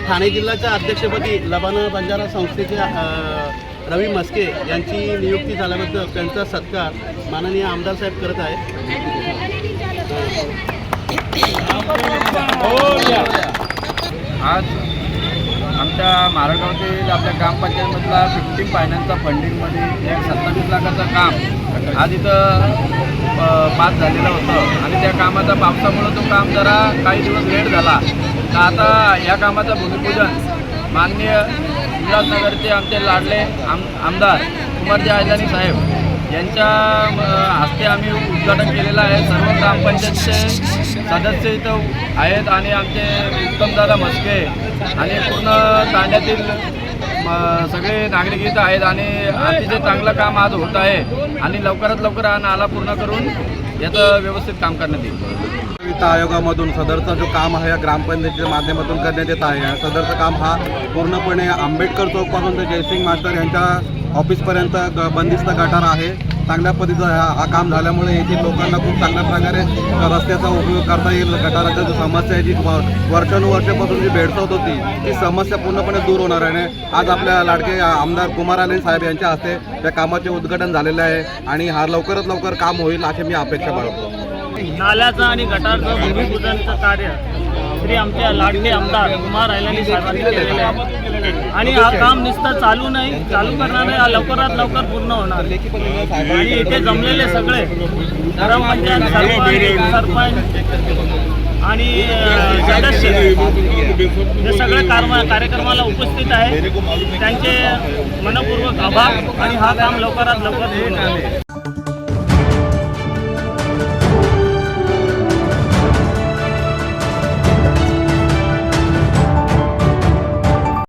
ठाणे जिल्ह्याच्या अध्यक्षपदी लबाना बंजारा संस्थेचे रवी मस्के यांची नियुक्ती झाल्याबद्दल त्यांचा सत्कार माननीय आमदार साहेब करत आहेत। आज आमच्या मारगावतील आपल्या ग्रामपंचायतमधला 15 फायनान्सचा फंडिंगमध्ये एक 27 लाखाचं काम आज इथं पास झालेलं होतं आणि त्या कामाचा पावसामुळं तो काम जरा काही दिवस लेट झाला। तर आता या कामाचं भूमिपूजन माननीय उल्हासनगरचे आमचे लाडले आमदार कुमारजी आयदानी साहेब यांच्या हस्ते आम्ही उद्घाटन केलेलं आहे। सर्व ग्रामपंचायतचे सदस्य इथं आहेत आणि आमचे उत्तमदादा मस्के आणि पूर्ण तांड्यातील सगळे नागरिक इथं आहेत आणि अतिशय चांगलं काम आज होत आहे आणि लवकरात लवकर हा नाला पूर्ण करून याचं व्यवस्थित काम करण्यात येईल। वित्त आयोगामधून सदरचा जो काम आहे ग्रामपंचायतीच्या माध्यमातून करण्यात येत आहे। सदरचं काम हा पूर्णपणे आंबेडकर चौकपासून ते जयसिंग मास्टर यांच्या ऑफिसपर्यंत बंदिस्त गटार आहे। चांगल्या पद्धतीचं हा काम झाल्यामुळे येथील लोकांना खूप चांगल्या प्रकारे रस्त्याचा उपयोग करता येईल। गटाराची जी समस्या आहे जी वर्षानुवर्षापासून जी भेडसावत होती ती समस्या पूर्णपणे दूर होणार आहे। आज आपल्या लाडके आमदार कुमार आले साहेब यांच्या हस्ते त्या कामाचे उद्घाटन झालेलं आहे आणि हा लवकरात लवकर काम होईल अशी मी अपेक्षा बाळगतो। नाल्याचं आणि गटारचं भूमिपूजनचं कार्य श्री आमच्या लाडके आमदार कुमार आयलानी साहेबांनी केलेलं आहे आणि हा काम नुसतं चालू करणार आहे, हा लवकरात लवकर पूर्ण होणार। आणि इथे जमलेले सगळे ग्रामपंचायत सरपंच आणि सदस्य हे सगळे कार्यक्रमाला उपस्थित आहे। त्यांचे मनपूर्वक आभार आणि हा काम लवकरात लवकर पूर्ण